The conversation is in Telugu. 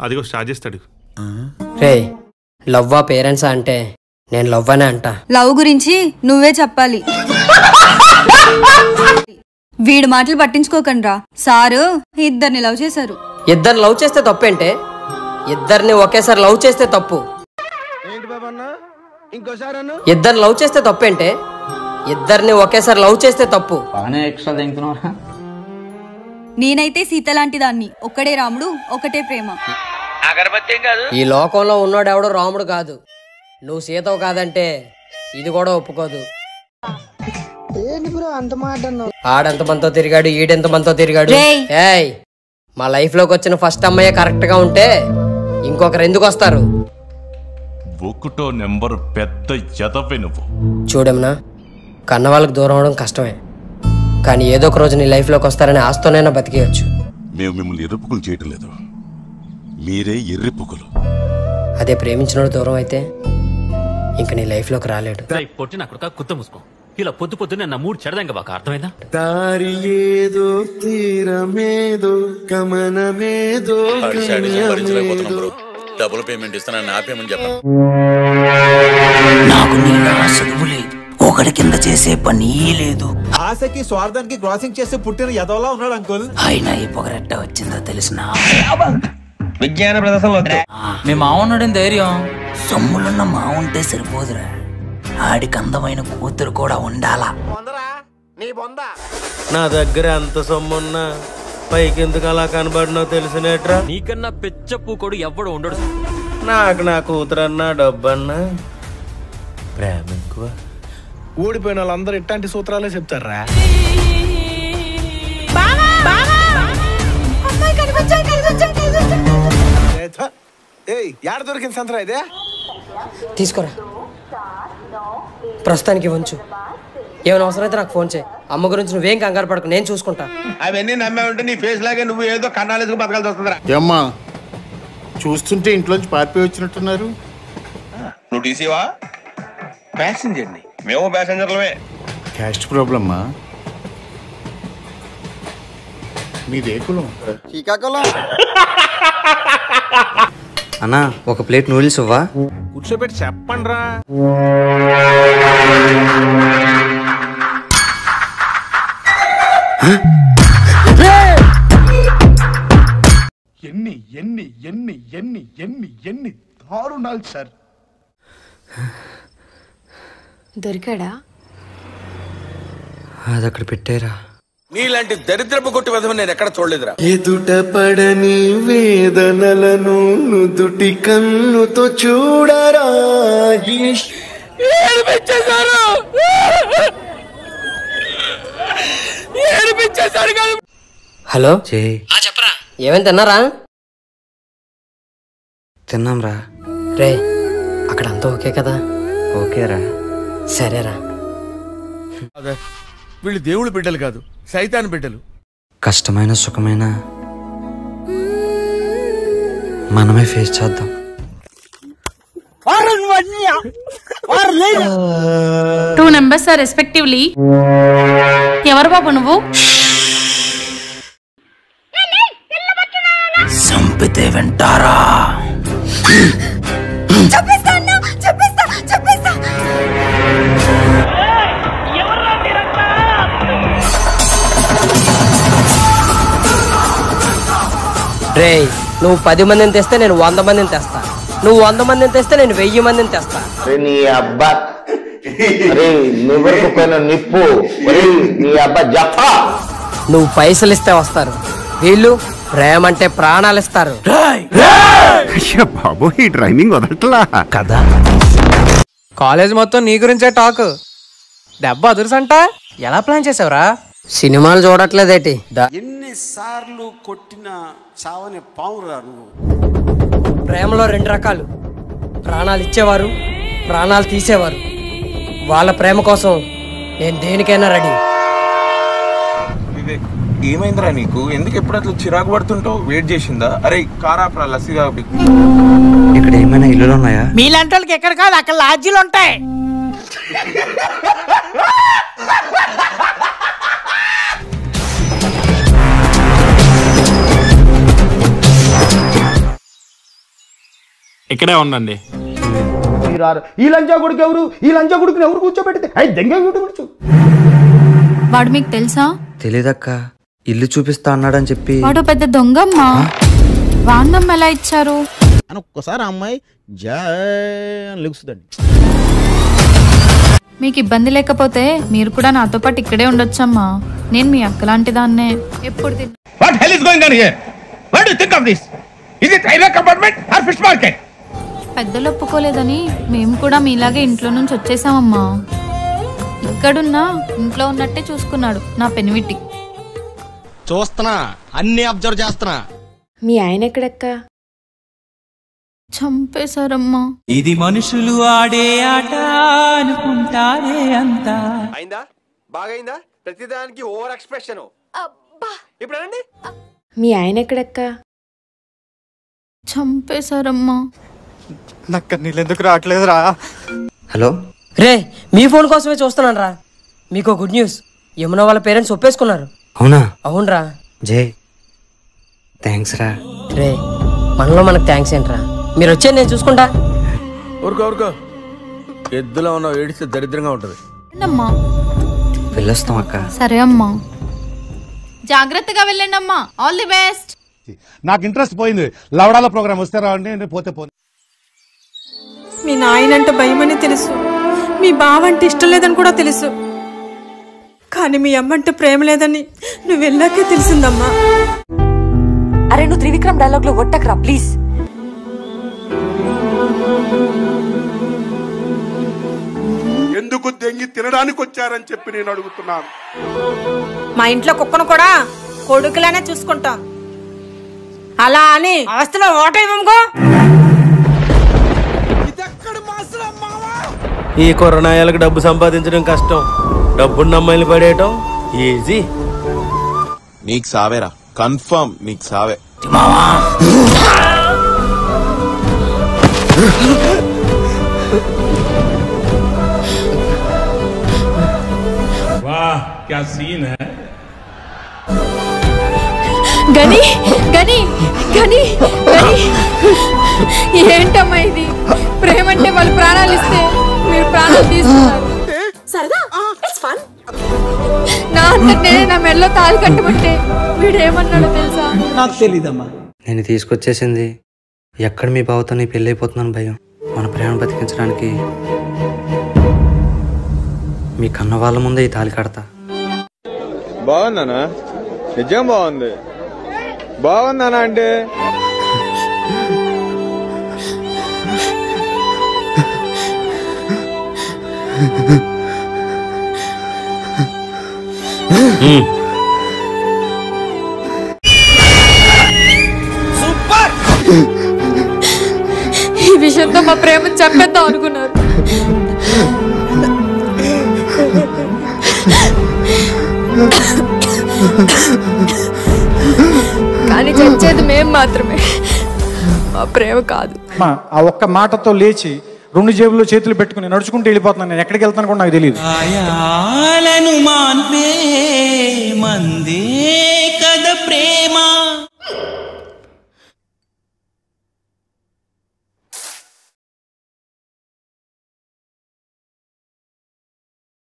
అదిగో స్టార్ట్ చేస్తాడు. రే లవ్వా పేరెంట్సా అంటే నేను లవ్ అనే అంట. లవ్ గురించి నువ్వే చెప్పాలి. వీడి మాటలు పట్టించుకోకండ్రా, సారు ఇద్దరిని లవ్ చేశారు. ఇద్దరిని లవ్ చేస్తే తప్పేంటే? ఇద్దరిని ఒకేసారి లవ్ చేస్తే తప్పు. ఇద్దరిని లవ్ చేస్తే తప్పేంటే? ఇద్దరిని ఒకేసారి లవ్ చేస్తే తప్పు. నేనైతే సీత లాంటి దాన్ని, ఒక్కడే రాముడు ఒకటే ప్రేమ. ఈ లోకంలో ఉన్నాడు ఎవడో రాముడు కాదు. నువ్వు సీతవు కాదంటే ఇది కూడా ఒప్పుకోదు. ఆడెంత మనతో తిరిగాడు, ఈడెంత మనతో తిరిగాడు. ఏయ్ మా లైఫ్ లోకి వచ్చిన ఫస్ట్ అమ్మాయి కరెక్ట్ గా ఉంటే ఇంకొకరు ఎందుకు వస్తారు? ఒకటో నెంబర్ పెద్ద ఎదవే నువ్వు. చూడమ్మా, కన్న వాళ్ళకి దూరం అవడం కష్టమే, కానీ ఏదో ఒక రోజు నీ లైఫ్ లోకి వస్తారని ఆస్తోనైనా బతికేయచ్చు. మేము మిమ్మల్ని ఎర్రిపుకులు చేయటం లేదు, మీరే ఎర్రిపుకులు. అదే ప్రేమించినోడు దూరం అయితే ఇంక నీ లైఫ్ లోకి రాలేడు. పొట్టి నా కొడుక కుత్త మూసుకో. ఇలా పొద్దు పొద్దునే నా మూడు చెడదంగా బాగా అర్థమైందా? దారి ఏదో తీరమేదో గమనమేదో డబుల్ పేమెంట్ ఇస్తానని ఆపేమని చెప్పండి. నాకు నీళ్ళ చదువు లేదు, ఒకటి కింద చేసే పని లేదు. ఆశకి స్వార్థానికి క్రాసింగ్ చేస్తే పుట్టిన యదవలా ఉన్నాడు అంకుల్. అయినా ఈ పొగరెట్ట వచ్చిందో తెలిసిన విజ్ఞాన ప్రదర్శనలో మీ మావున్నాడని ధైర్యం. సొమ్ములున్న మావుంటే సరిపోదురా, ఆడికి అందమైన కూతురు కూడా ఉండాలా. నా దగ్గర ఎంత సొమ్మున్నా పైకి ఎందుకు అలా కనబడినో తెలిసినట్రా. నీకన్నా పెచ్చ పూకోడు ఎవ్వడు ఉండడు. నాకు నా కూతురన్నా డబ్బన్నా ప్రేమ ఎక్కువ. ఊడిపోయిన వాళ్ళందరూ ఇట్లాంటి సూత్రాలే చెప్తారా. యాడ దొరికింది సంతరా ఇదే? తీసుకోరా, ప్రస్తుతానికి వంచు. ఏమైనా అవసరమైతే నాకు ఫోన్ చేయి. అమ్మ గురించి నువ్వేం కంగారు పడకు, నేను చూసుకుంటా. అవన్నీ నమ్మే ఉంటే నీ ఫేస్ లాగే నువ్వు ఏదో కన్నాలేసుకు బతకాల్సి వస్తుందిరా. ఏమ్మా చూస్తుంటే ఇంట్లోంచి పారిపోయి వచ్చినట్టున్నారు. నువ్వు టీసీవా? ప్యాసింజర్ని. మేము ప్యాసింజర్లమే. క్యాస్ట్ ప్రాబ్లమ్మా. మీదే కులం? శ్రీకాకుళం. అన్నా ఒక ప్లేట్ నూడిల్స్ ఇవ్వా? కూర్చోబెట్టి చెప్పండి రా. ఎన్ని ఎన్ని ఎన్ని ఎన్ని ఎన్ని ఎన్ని దారుణాలు సార్. దొరికాడా? అది అక్కడ పెట్టారా? నీలాంటి దరిద్రపు కొట్టి విధం నేను ఎక్కడ చూడలేదురా. ఎదుట పడని వేదనలను నుదుటి కన్నుతో చూడరా. హలో చెప్పరా? ఏమేం తిన్నారా? తిన్నాం రా. రే అక్కడ అంతా ఓకే కదా? ఓకేరా. సరేరా. వీళ్ళు దేవుడు బిడ్డలు కాదు, సైతాన్ బిడ్డలు. కష్టమైన సుఖమైన మనమే ఫేస్ చేద్దాం. 2 numbers are respectively. ఎవరు బాబు నువ్వు? సంపితే వింటారా? రే నువ్వు 10 మందిని తెస్తే నేను 100 మందిని తెస్తా. నువ్వు 100 మందిని తెస్తే నేను 1000 మందిని తెస్తా. నీ అబ్బా నిప్పు నీ అబ్బా జఫా. నువ్వు పైసలు ఇస్తే వస్తారు, వీళ్ళు ప్రేమ అంటే ప్రాణాలు ఇస్తారు. బాబు ఈ ట్రైనింగ్ వదలట్లా కదా. కాలేజ్ మొత్తం నీ గురించే టాక్. దెబ్బ అదుర్సంట. ఎలా ప్లాన్ చేసావురా? సినిమాలు చూడట్లేదేటి? ఎన్నిసార్లు కొట్టిన చావని పావురా నువ్వు. ప్రేమలో 2 రకాలు, ప్రాణాలు ఇచ్చేవారు, ప్రాణాలు తీసేవారు. వాళ్ళ ప్రేమ కోసం నేను దేనికైనా రెడీ. ఏమైందిరా నీకు? ఎందుకు ఎప్పుడు అట్లా చిరాకు పడుతుంటావు? వెయిట్ చేసిందా? అరే కారాప్రా లస్సీగా. ఇక్కడ ఏమైనా ఇల్లులు ఉన్నాయా? మీలాంటి వాళ్ళకి ఎక్కడ కాదు, అక్కడ లాడ్జీలు ఉంటాయి. ఇక్కడే ఉండండి. ఈ లంచా కొడుకు ఎవరు? ఈ లంచా కొడుకుని ఎవరు కూర్చోబెడితే అయి దెంగ కూర్చో. వాడు మీకు తెలుసా? తెలీదక్క, ఇల్లు చూపిస్తా అన్నాడని చెప్పి. వాడు పెద్ద దొంగమ్మా. వాన్నమ్మ ఎలా ఇచ్చారు అని ఒక్కసారి అమ్మాయి లెగుస్తుందండి. మీకు ఇబ్బంది లేకపోతే మీరు కూడా నాతో పాటు ఇక్కడే ఉండొచ్చమ్మా. నేను మీ అక్క లాంటి దాన్నే. ఎప్పుడు what hell is going on here? What do you think of this? Is it railway compartment or fish market? పెద్దలు ఒప్పుకోలేదని మేము కూడా మీలాగే ఇంట్లో నుంచి వచ్చేసామమ్మా. ఇక్కడున్నా ఇంట్లో ఉన్నట్టే చూసుకున్నాడు నా పెనివిటి. చూస్తున్నా, అన్ని అబ్జర్వ్ చేస్తున్నా. మీ ఆయన ఎక్కడక్క? చంపేశారమ్మా. ఇది మనుషులు ఆడే ఆట అనుకుంటారే అంతా. అయిందా? బాగైందా? ప్రతిదానికి ఓవర్ ఎక్స్ప్రెషన్. ఇప్పుడు అనండి. మీ ఆయన ఎక్కడక్క? చంపేశారమ్మా. నాకు నీళ్ళు ఎందుకు రావట్లేదురా? హలో రే, మీ ఫోన్ కోసమే చూస్తున్నాను రా. మీకు గుడ్ న్యూస్, యమున వాళ్ళ పేరెంట్స్ ఒప్పేసుకున్నారు. అవునా? అవునరా. జై థ్యాంక్స్ రా. రే, మనలో మనకు థ్యాంక్స్ ఏంట్రా? మీరు వచ్చేది నేను చూసుకుంటా. ఊరుకో ఎద్దులో ఉన్న ఏడిస్తే దరిద్రంగా ఉంటది. వెళ్ళొస్తాం అక్క. సరే అమ్మా, జాగ్రత్తగా వెళ్ళండి అమ్మా. All the best. నాకు ఇంట్రెస్ట్ పోయింది. లవడాల ప్రోగ్రామ్ వస్తే రావండి, పోతే పోను. మీ నాయనంటే భయమని తెలుసు, మీ బావంటే ఇష్టం లేదని కూడా తెలుసు, కానీ మీ అమ్మంటే ప్రేమ లేదని నువ్వు వెళ్ళాకే తెలిసిందమ్మా. అరే నువ్వు త్రివిక్రమ్ డైలాగ్ లో ఒట్టకరా ప్లీజ్. ఎందుకు దెంగి తినడానికి వచ్చారని చెప్పి నేను అడుగుతున్నాను. మా ఇంట్లో కుక్కను కూడా కొడుకులానే చూసుకుంటాం, అలా అని ఆస్తిలో ఓట ఇవ్వముకో. ఈ కొరనాయాలకు డబ్బు సంపాదించడం కష్టం, డబ్బున్న అమ్మాయిని పడేయటం ఈజీ. నీకు సావేరా, కన్ఫర్మ్ నీకు సావే. वाह क्या सीन है. గని గని గని గని ఏంటమ్మా ఇది? ప్రేమ అంటే వాళ్ళు ప్రాణాలు ఇస్తే మీరు ప్రాణాలు తీసుకున్నారు. నా అంతటే నా మెడలో తాళి కట్టమంటే వీడేమన్నాడో తెలుసా? నాకు తెలీదమ్మా. నేను తీసుకొచ్చేసింది ఎక్కడ మీ బావతో నీ పెళ్ళి అయిపోతున్నాను భయం. మన ప్రేమ బతికించడానికి మీ కన్న వాళ్ళ ముందే ఈ తాళి కడతా. బాగుందనా? నిజం బాగుంది. బాగుందనా అంటే సూపర్. ఈ విషయంతో మా ప్రేమను చంపేద్దాం అనుకున్నారు, కానీ చచ్చేది మేం మాత్రమే, మా ప్రేమ కాదు. ఆ ఒక్క మాటతో లేచి 2 జేబుల్లో చేతులు పెట్టుకుని నడుచుకుంటూ వెళ్ళిపోతున్నాను. నేను ఎక్కడికి వెళ్తాను కూడా నాకు తెలియదు.